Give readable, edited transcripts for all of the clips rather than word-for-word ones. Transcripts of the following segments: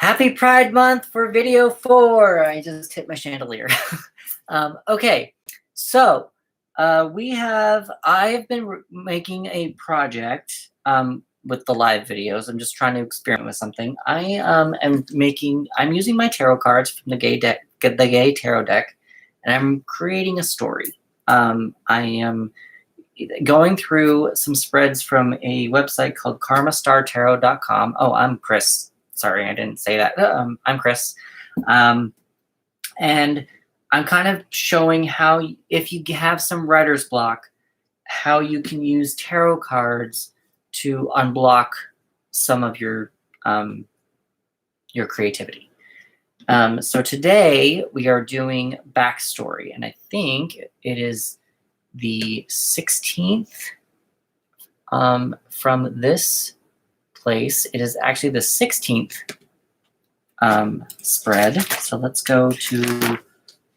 Happy Pride Month for video 4. I just hit my chandelier. Okay, so I've been making a project with the live videos. I'm just trying to experiment with something. I'm using my tarot cards from the Gay Tarot deck, and I'm creating a story. I am going through some spreads from a website called karmastartarot.com. Oh, I'm Chris. Sorry, I didn't say that. I'm Chris. And I'm kind of showing how, if you have some writer's block, how you can use tarot cards to unblock some of your creativity. So today we are doing backstory, and I think it is the 16th from this place. It is actually the 16th spread. So let's go to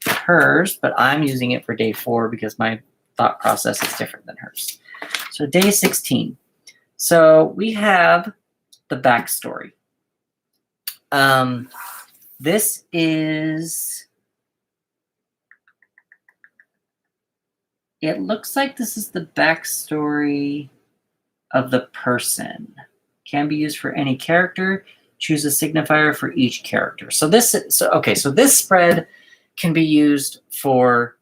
hers, but I'm using it for day 4 because my thought process is different than hers. So day 16. So we have the backstory. This is, it looks like this is the backstory of the person. Can be used for any character. Choose a signifier for each character. So this spread can be used for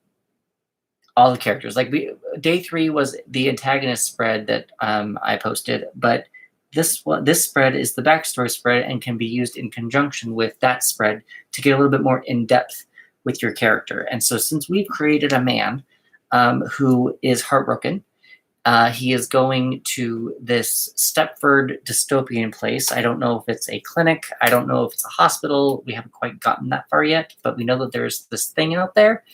all the characters. Like day 3 was the antagonist spread that I posted, but this spread is the backstory spread and can be used in conjunction with that spread to get a little bit more in depth with your character. And so since we've created a man who is heartbroken, he is going to this Stepford dystopian place. I don't know if it's a clinic. I don't know if it's a hospital. We haven't quite gotten that far yet, but we know that there's this thing out there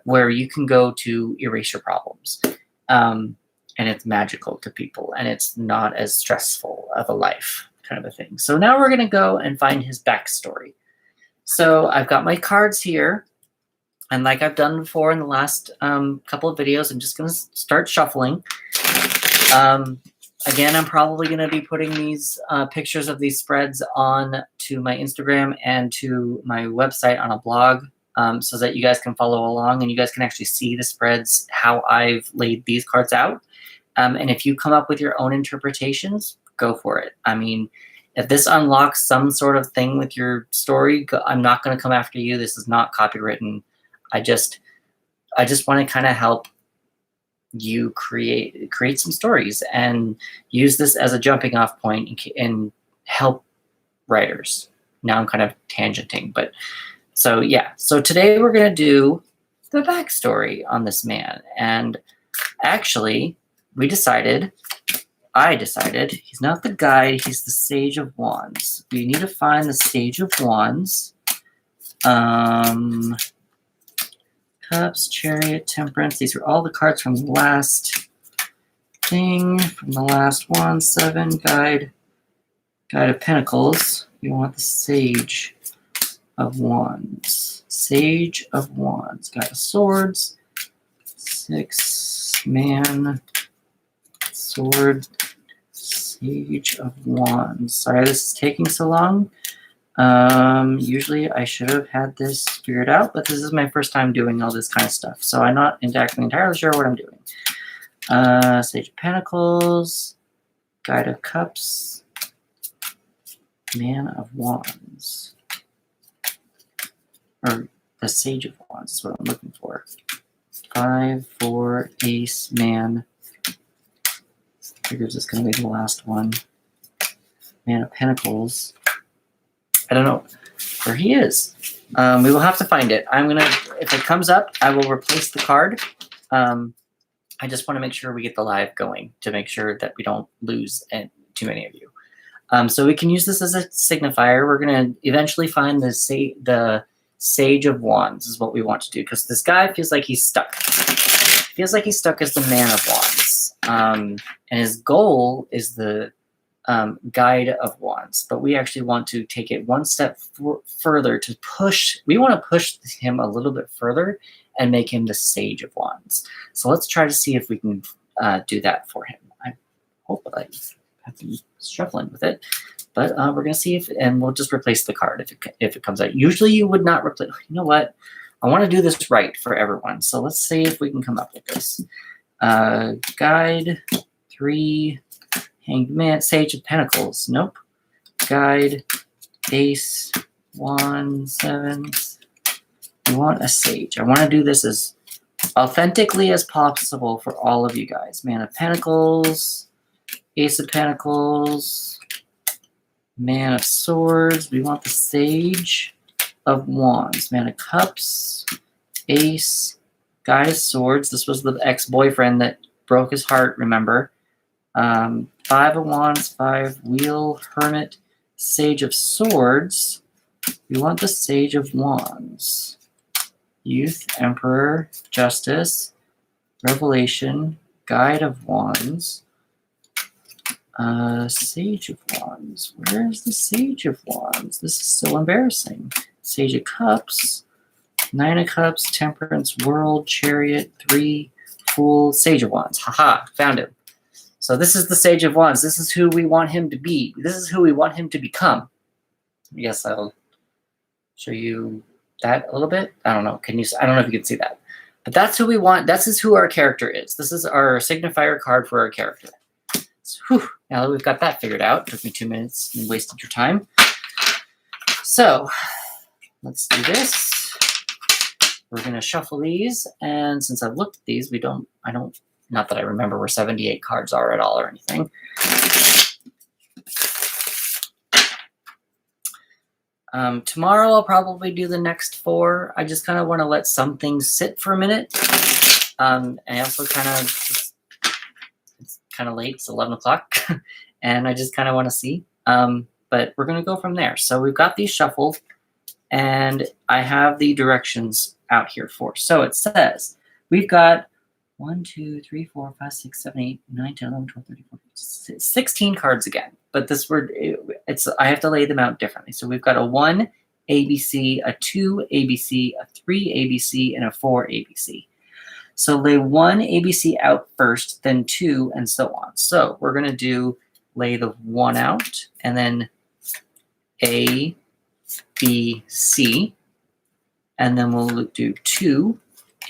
where you can go to erase your problems. And it's magical to people, and it's not as stressful of a life, kind of a thing. So now we're going to go and find his backstory. So I've got my cards here. And like I've done before in the last couple of videos, I'm just going to start shuffling. Again, I'm probably going to be putting these pictures of these spreads on to my Instagram and to my website on a blog so that you guys can follow along and you guys can actually see the spreads, how I've laid these cards out. And if you come up with your own interpretations, go for it. I mean, if this unlocks some sort of thing with your story, I'm not going to come after you. This is not copywritten. I just want to kind of help you create some stories and use this as a jumping off point and help writers. Now I'm kind of tangenting, but so yeah. So today we're going to do the backstory on this man. And actually, I decided he's not the guide, he's the Sage of Wands. We need to find the Sage of Wands. Cups, Chariot, Temperance. These are all the cards from the last thing, from the last one. 7, Guide of Pentacles. You want the Sage of Wands. Sage of Wands. Guide of Swords. 6, Man. Sword. Sage of Wands. Sorry this is taking so long. Usually I should have had this figured out, but this is my first time doing all this kind of stuff, so I'm not exactly entirely sure what I'm doing. Sage of Pentacles, Guide of Cups, Man of Wands, or the Sage of Wands is what I'm looking for. 5, 4, Ace, Man. Figures it's going to be the last one. Man of Pentacles. I don't know where he is. We will have to find it. If it comes up, I will replace the card. I just want to make sure we get the live going to make sure that we don't lose too many of you. So we can use this as a signifier. We're going to eventually find the Sage of Wands is what we want to do, because this guy feels like he's stuck. Feels like he's stuck as the Man of Wands. And his goal is the Guide of Wands, but we actually want to take it one step further to push. We want to push him a little bit further and make him the Sage of Wands. So let's try to see if we can do that for him. I hope I have been shuffling with it. But we're going to see if, and we'll just replace the card if it comes out. Usually you would not replace, you know what? I want to do this right for everyone. So let's see if we can come up with this. Guide, 3, Hanged Man, Sage of Pentacles. Nope. Guide, Ace, 1, 7. We want a Sage. I want to do this as authentically as possible for all of you guys. Man of Pentacles, Ace of Pentacles, Man of Swords. We want the Sage of Wands. Man of Cups, Ace, Guide of Swords. This was the ex-boyfriend that broke his heart, remember? 5 of Wands, 5, Wheel, Hermit, Sage of Swords. We want the Sage of Wands. Youth, Emperor, Justice, Revelation, Guide of Wands, Sage of Wands. Where is the Sage of Wands? This is so embarrassing. Sage of Cups, 9 of Cups, Temperance, World, Chariot, 3, Fool, Sage of Wands. Haha, found him. So this is the Sage of Wands. This is who we want him to be. This is who we want him to become. Yes, I'll show you that a little bit. I don't know. I don't know if you can see that. But that's who we want. This is who our character is. This is our signifier card for our character. So, whew, now that we've got that figured out, took me 2 minutes and wasted your time. So let's do this. We're going to shuffle these. And since I've looked at these, not that I remember where 78 cards are at all or anything. Tomorrow I'll probably do the next 4. I just kind of want to let some things sit for a minute. I also it's kind of late, it's 11 o'clock, and I just kind of want to see. But we're going to go from there. So we've got these shuffled, and I have the directions out here for. So it says we've got 1, 2, 3, 4, 5, 6, 7, 8, 9, 10, 11, 12, 13, 14, 16 cards again. But this word, I have to lay them out differently. So we've got a 1 ABC, a 2 ABC, a 3 ABC, and a 4 ABC. So lay 1 ABC out first, then 2, and so on. So we're going to lay the 1 out, and then A, B, C, and then we'll do 2,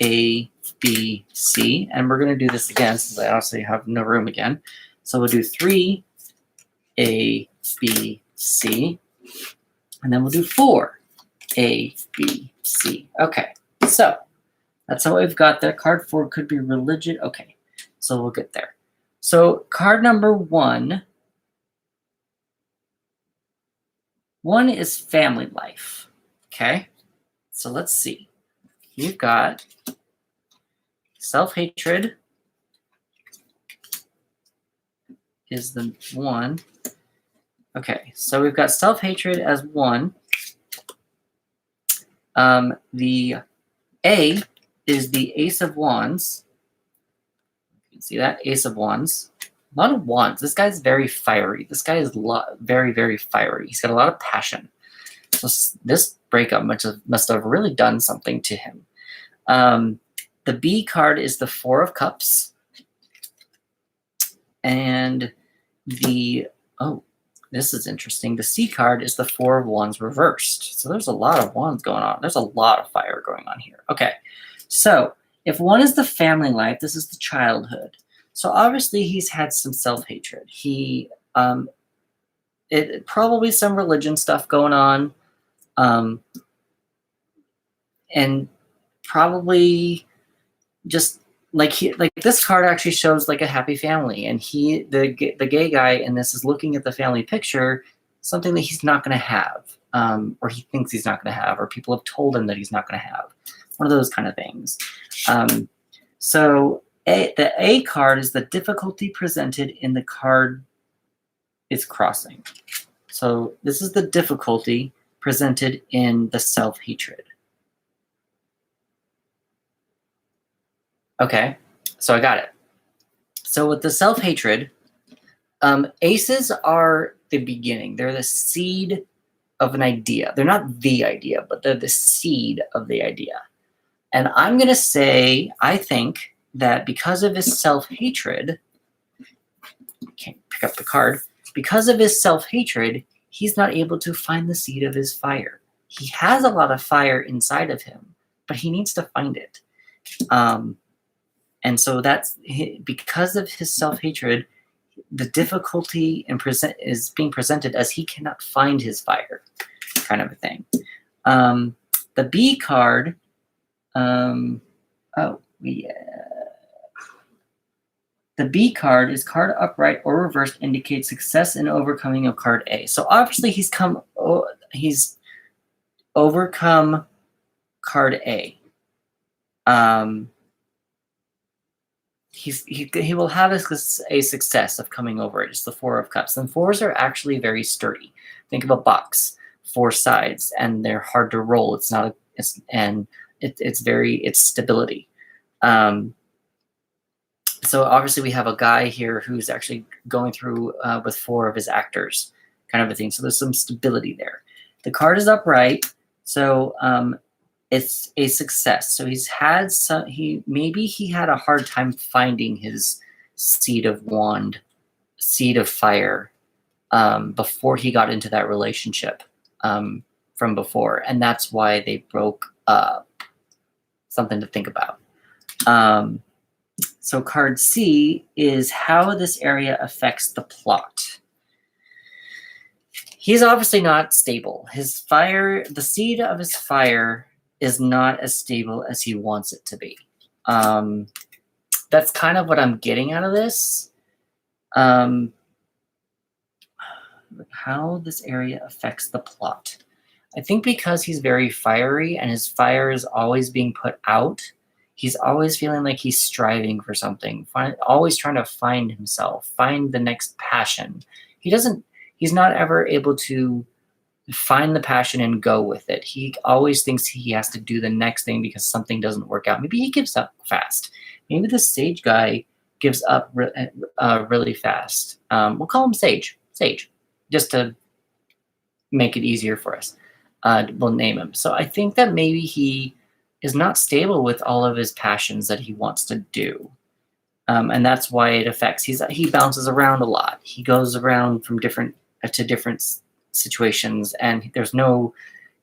A, B, C, and we're going to do this again since I obviously have no room again. So we'll do 3, A, B, C, and then we'll do 4, A, B, C. Okay, so that's how we've got there. Card 4 could be religion. Okay, so we'll get there. So card number 1. 1 is family life. Okay, so let's see. You've got self-hatred is the 1. Okay, so we've got self-hatred as 1. The A is the Ace of Wands. You can see that, Ace of Wands. A lot of wands. This guy's very fiery. This guy is very, very fiery. He's got a lot of passion. So this breakup must have really done something to him. The B card is the 4 of Cups. And this is interesting. The C card is the 4 of Wands reversed. So there's a lot of wands going on. There's a lot of fire going on here. Okay, so if 1 is the family life, this is the childhood. So obviously he's had some self-hatred. Probably some religion stuff going on. And probably just like this card actually shows like a happy family, and the gay guy in this is looking at the family picture, something that he's not going to have, or he thinks he's not going to have, or people have told him that he's not going to have, one of those kind of things. So the A card is the difficulty presented in the card it's crossing. So this is the difficulty presented in the self-hatred. Okay, so I got it. So with the self-hatred, aces are the beginning. They're the seed of an idea. They're not the idea, but they're the seed of the idea. And I'm going to say, I think that because of his self-hatred, can't pick up the card, because of his self-hatred, he's not able to find the seed of his fire. He has a lot of fire inside of him, but he needs to find it. And so that's because of his self-hatred, the difficulty is being presented as he cannot find his fire, kind of a thing. The B card, the B card is card upright or reversed, indicates success in overcoming of card A. So obviously he's overcome card A. He will have a success of coming over it. It's the Four of Cups. And fours are actually very sturdy. Think of a box, 4 sides, and they're hard to roll. It's stability. So obviously we have a guy here who's actually going through with 4 of his actors, kind of a thing. So there's some stability there. The card is upright, so it's a success. So he's had maybe he had a hard time finding his seed of fire before he got into that relationship from before, and that's why they broke up. Something to think about. So card C is how this area affects the plot. He's obviously not stable. His fire, the seed of his fire, is not as stable as he wants it to be. That's kind of what I'm getting out of this. How this area affects the plot. I think because he's very fiery and his fire is always being put out, he's always feeling like he's striving for something, always trying to find himself, find the next passion. He's not ever able to find the passion and go with it. He always thinks he has to do the next thing because something doesn't work out. Maybe he gives up fast. Maybe the Sage guy gives up really fast. We'll call him Sage, just to make it easier for us. We'll name him. So I think that maybe he is not stable with all of his passions that he wants to do. And that's why it affects. He bounces around a lot. He goes around from different situations, and there's no.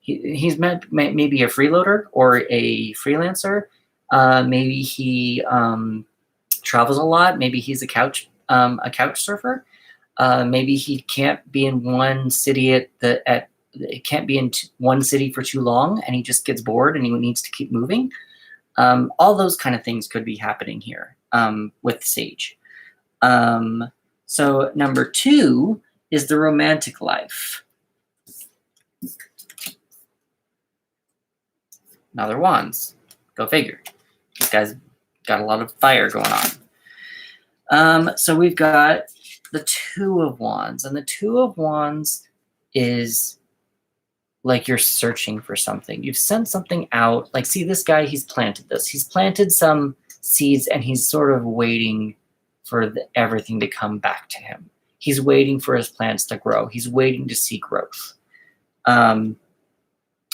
He's maybe a freeloader or a freelancer. Maybe he travels a lot. Maybe he's a couch surfer. Maybe he can't be in one city can't be in one city for too long, and he just gets bored and he needs to keep moving. All those kind of things could be happening here with Sage. So number 2 is the romantic life. Another wands. Go figure. This guy's got a lot of fire going on. So we've got the 2 of wands, and the 2 of wands is like you're searching for something. You've sent something out. Like, see this guy, he's planted this. He's planted some seeds, and he's sort of waiting for everything to come back to him. He's waiting for his plants to grow. He's waiting to see growth.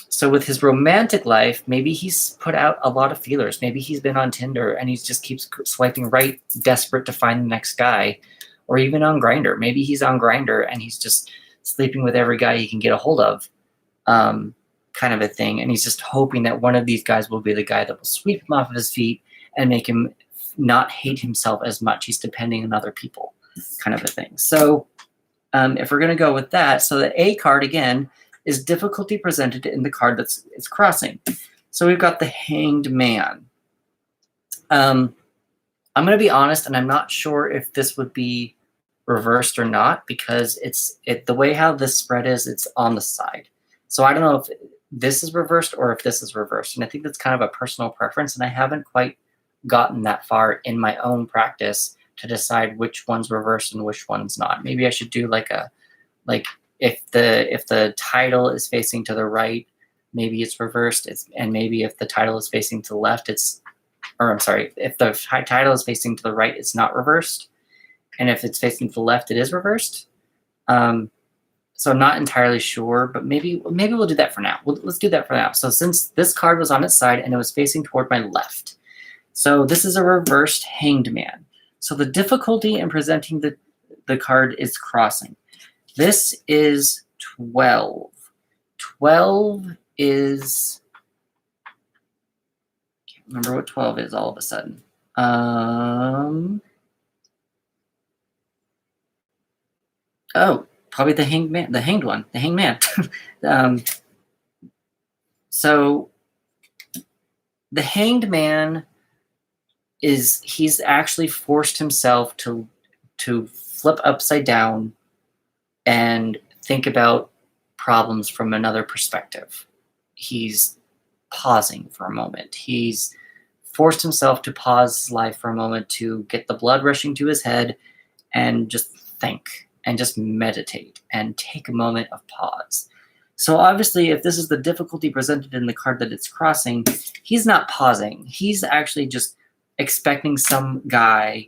So with his romantic life, maybe he's put out a lot of feelers. Maybe he's been on Tinder, and he just keeps swiping right, desperate to find the next guy. Or even on Grindr. Maybe he's on Grindr, and he's just sleeping with every guy he can get a hold of. Kind of a thing, and he's just hoping that one of these guys will be the guy that will sweep him off of his feet and make him not hate himself as much. He's depending on other people, kind of a thing. So if we're going to go with that, so the A card again is difficulty presented in the card it's crossing. So we've got the Hanged Man. I'm going to be honest, and I'm not sure if this would be reversed or not, because the way how this spread is, it's on the side. So I don't know if this is reversed or if this is reversed. And I think that's kind of a personal preference, and I haven't quite gotten that far in my own practice to decide which one's reversed and which one's not. Maybe I should do like if the title is facing to the right, maybe it's reversed. And maybe if the title is facing to the left, if the title is facing to the right, it's not reversed. And if it's facing to the left, it is reversed. So I'm not entirely sure, but maybe we'll do that for now. Let's do that for now. So since this card was on its side and it was facing toward my left, so this is a reversed Hanged Man. So the difficulty in presenting the card is crossing. This is 12. 12 is, can't remember what 12 is all of a sudden. Oh, probably the hanged man, the hanged one, the hanged man. So the hanged man he's actually forced himself to flip upside down and think about problems from another perspective. He's pausing for a moment. He's forced himself to pause his life for a moment to get the blood rushing to his head and just think and just meditate and take a moment of pause. So obviously, if this is the difficulty presented in the card that it's crossing, he's not pausing. He's actually just expecting some guy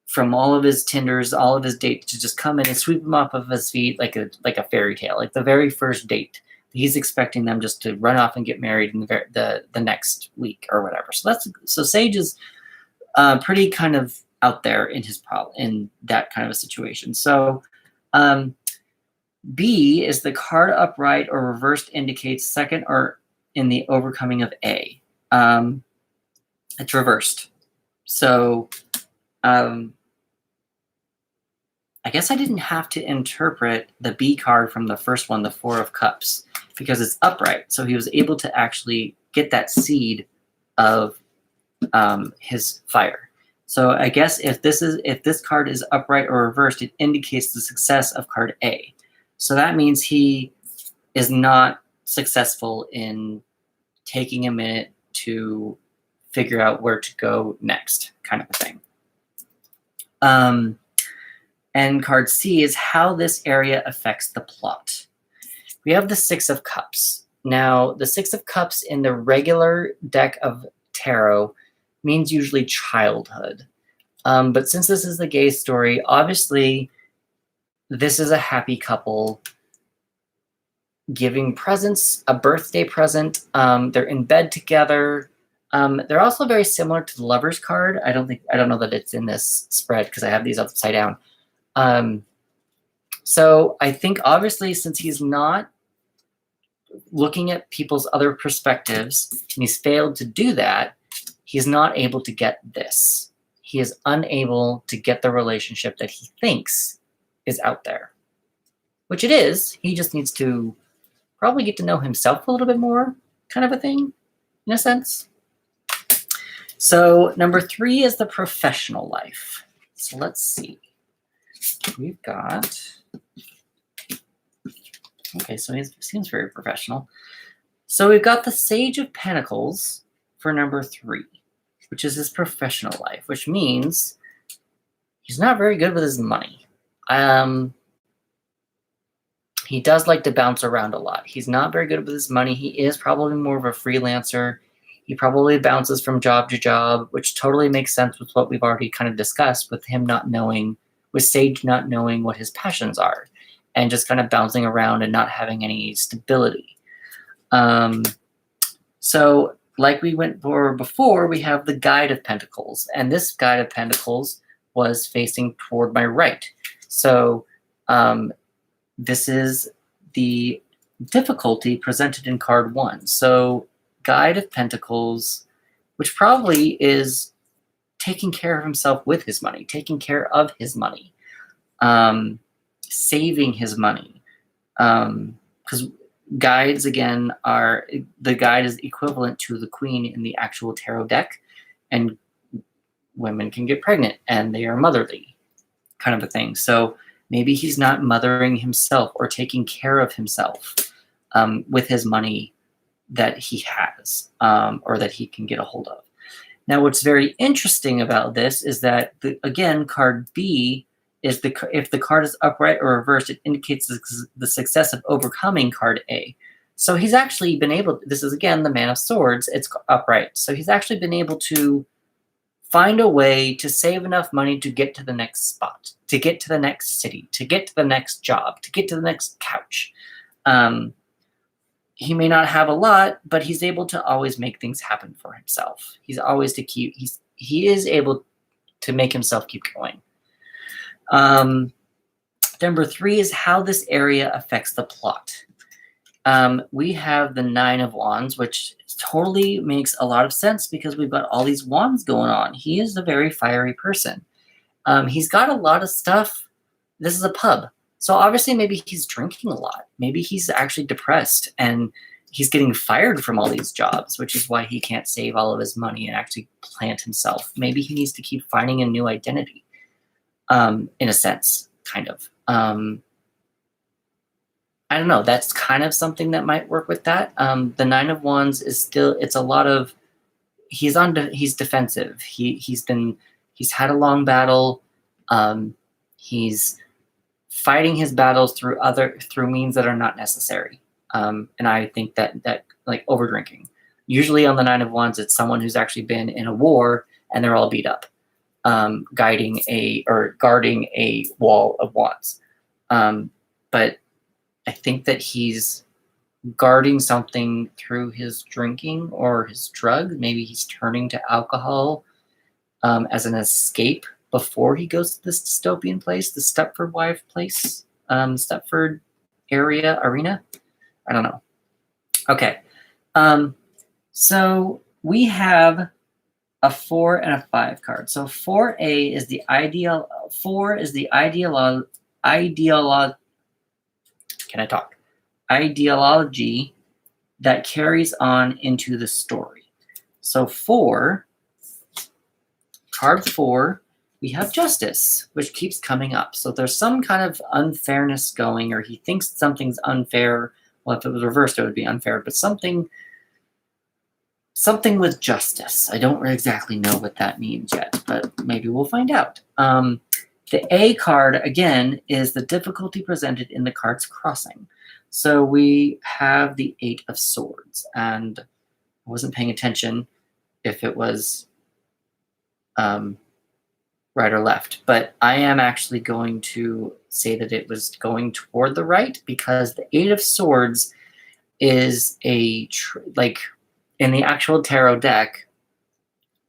from all of his Tinders, all of his dates to just come in and sweep him off of his feet like a fairy tale, like the very first date. He's expecting them just to run off and get married in the next week or whatever. So Sage is pretty kind of out there in in that kind of a situation. So B is the card upright or reversed indicates second or in the overcoming of A. It's reversed. So I guess I didn't have to interpret the B card from the first one, the Four of Cups, because it's upright. So he was able to actually get that seed of his fire. So I guess if this card is upright or reversed, it indicates the success of card A. So that means he is not successful in taking a minute to figure out where to go next, kind of a thing. And card C is how this area affects the plot. We have the Six of Cups. Now, the Six of Cups in the regular deck of tarot means usually childhood. But since this is the gay story, obviously this is a happy couple giving presents, a birthday present. They're in bed together. They're also very similar to the Lover's card. I don't know that it's in this spread because I have these upside down. So I think obviously since he's not looking at people's other perspectives and he's failed to do that, he's not able to get this. He is unable to get the relationship that he thinks is out there, which it is. He just needs to probably get to know himself a little bit more, kind of a thing, in a sense. So number 3 is the professional life. So let's see. We've got, okay, so he seems very professional. So we've got the Sage of Pentacles for number 3, which is his professional life, which means he's not very good with his money. He does like to bounce around a lot. He's not very good with his money. He is probably more of a freelancer. He probably bounces from job to job, which totally makes sense with what we've already kind of discussed with him not knowing, with Sage not knowing what his passions are and just kind of bouncing around and not having any stability. So like we went for before, we have the Guide of Pentacles, and this Guide of Pentacles was facing toward my right. So this is the difficulty presented in card 1. So Guide of Pentacles, which probably is taking care of himself with his money, taking care of his money, saving his money. Because guides, again, the guide is equivalent to the queen in the actual tarot deck, and women can get pregnant and they are motherly, kind of a thing. So maybe he's not mothering himself or taking care of himself with his money that he has or that he can get a hold of. Now, what's very interesting about this is that, again, card B is if the card is upright or reversed, it indicates the success of overcoming card A. So he's actually been able, this is again the Man of Swords, it's upright. So he's actually been able to find a way to save enough money to get to the next spot, to get to the next city, to get to the next job, to get to the next couch. He may not have a lot, but he's able to always make things happen for himself. He is able to make himself keep going. Number 3 is how this area affects the plot. We have the 9 of Wands, which totally makes a lot of sense because we've got all these wands going on. He is a very fiery person. He's got a lot of stuff. This is a pub. So obviously maybe he's drinking a lot. Maybe he's actually depressed and he's getting fired from all these jobs, which is why he can't save all of his money and actually plant himself. Maybe he needs to keep finding a new identity, in a sense, kind of. I don't know. That's kind of something that might work with that. The 9 of Wands is still, it's a lot of, he's defensive. He's had a long battle. He's fighting his battles through means that are not necessary. And I think that like over drinking. Usually on the 9 of Wands, it's someone who's actually been in a war and they're all beat up, guarding a wall of wands. But I think that he's guarding something through his drinking or his drug. Maybe he's turning to alcohol as an escape before he goes to this dystopian place, the Stepford wife place, Stepford arena. I don't know. Okay. So we have a 4 and a 5 card. So 4A is the ideology that carries on into the story. So card 4, we have justice, which keeps coming up. So there's some kind of unfairness going, or he thinks something's unfair. Well, if it was reversed, it would be unfair, but something with justice. I don't exactly know what that means yet, but maybe we'll find out. The A card, again, is the difficulty presented in the cards crossing. So we have the 8 of Swords, and I wasn't paying attention if it was right or left, but I am actually going to say that it was going toward the right because the 8 of Swords is like in the actual tarot deck,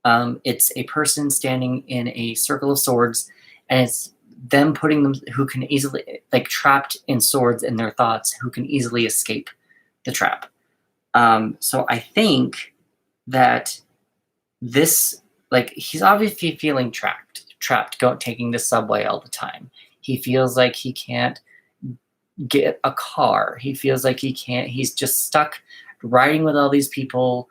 it's a person standing in a circle of swords, and it's them putting them who can easily, like trapped in swords in their thoughts, who can easily escape the trap. So I think that this, like, he's obviously feeling trapped, taking the subway all the time. He feels like he can't get a car. He feels like he's just stuck riding with all these people.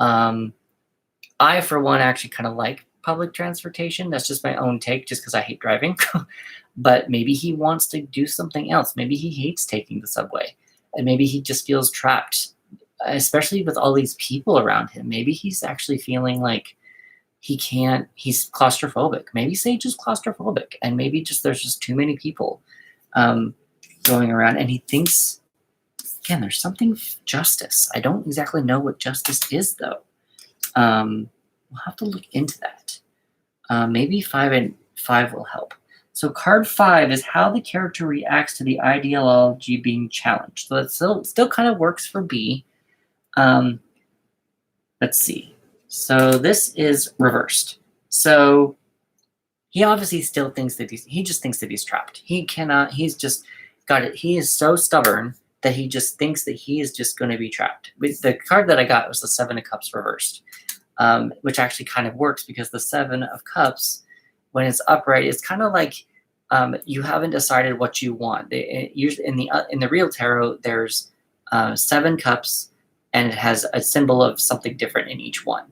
I, for one, actually kind of like public transportation. That's just my own take, just because I hate driving. But maybe he wants to do something else. Maybe he hates taking the subway. And maybe he just feels trapped, especially with all these people around him. Maybe he's actually feeling like he's claustrophobic. Maybe Sage is claustrophobic. And maybe there's just too many people going around. And he thinks, again, there's something justice. I don't exactly know what justice is, though. We'll have to look into that. Maybe 5 and 5 will help. So card 5 is how the character reacts to the ideology being challenged. So that still kind of works for B. Let's see. So this is reversed. So he obviously still thinks that he just thinks that he's trapped. He's just got it. He is so stubborn that he just thinks that he is just going to be trapped. The card that I got was the 7 of Cups reversed, which actually kind of works because the 7 of Cups, when it's upright, it's kind of like you haven't decided what you want. Usually in the real tarot, there's 7 cups, and it has a symbol of something different in each one.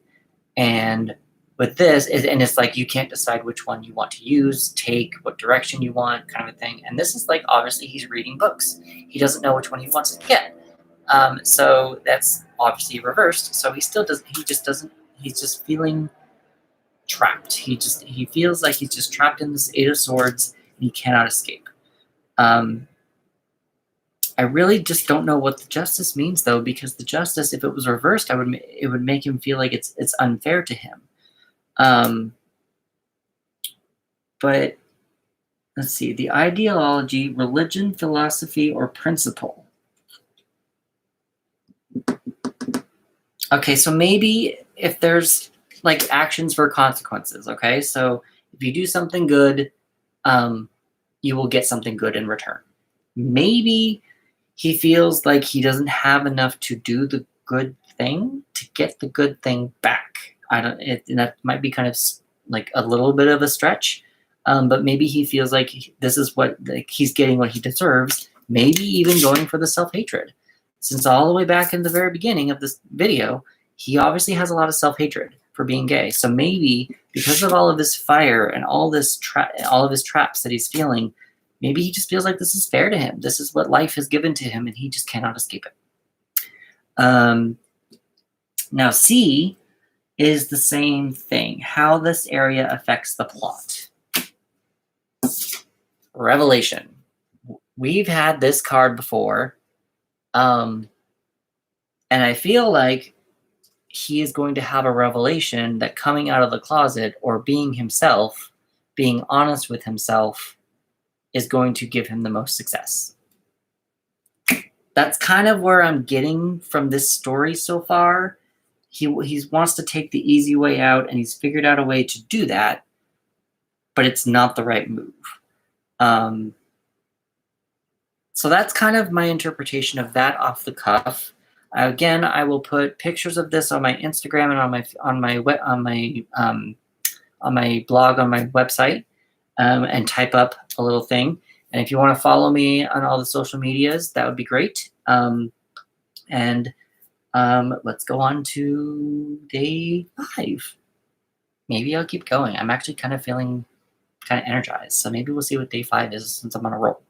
And with this, it's like you can't decide which one you want to use, take, what direction you want, kind of a thing. And this is like, obviously, he's reading books. He doesn't know which one he wants to get. So that's obviously reversed. So he's just feeling trapped. He feels like he's just trapped in this 8 of Swords, and he cannot escape. I really just don't know what the justice means, though, because the justice, if it was reversed, it would make him feel like it's unfair to him. But let's see, the ideology, religion, philosophy, or principle. Okay, so maybe if there's like actions for consequences, okay? So if you do something good, you will get something good in return. Maybe he feels like he doesn't have enough to do the good thing to get the good thing back. And that might be kind of like a little bit of a stretch, but maybe he feels like this is what, like, he's getting what he deserves. Maybe even going for the self-hatred. Since all the way back in the very beginning of this video, he obviously has a lot of self-hatred for being gay. So maybe because of all of this fire and all of his traps that he's feeling, maybe he just feels like this is fair to him. This is what life has given to him, and he just cannot escape it. Now, C is the same thing. How this area affects the plot. Revelation. We've had this card before. And I feel like he is going to have a revelation that coming out of the closet or being himself, being honest with himself, is going to give him the most success. That's kind of where I'm getting from this story so far. He wants to take the easy way out, and he's figured out a way to do that, but it's not the right move. So that's kind of my interpretation of that off the cuff. Again, I will put pictures of this on my Instagram and on my blog on my website, and type up a little thing. And if you want to follow me on all the social medias, that would be great. Let's go on to day 5. Maybe I'll keep going. I'm actually kind of feeling kind of energized. So maybe we'll see what day 5 is since I'm on a roll.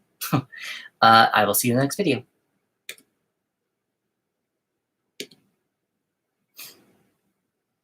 I will see you in the next video.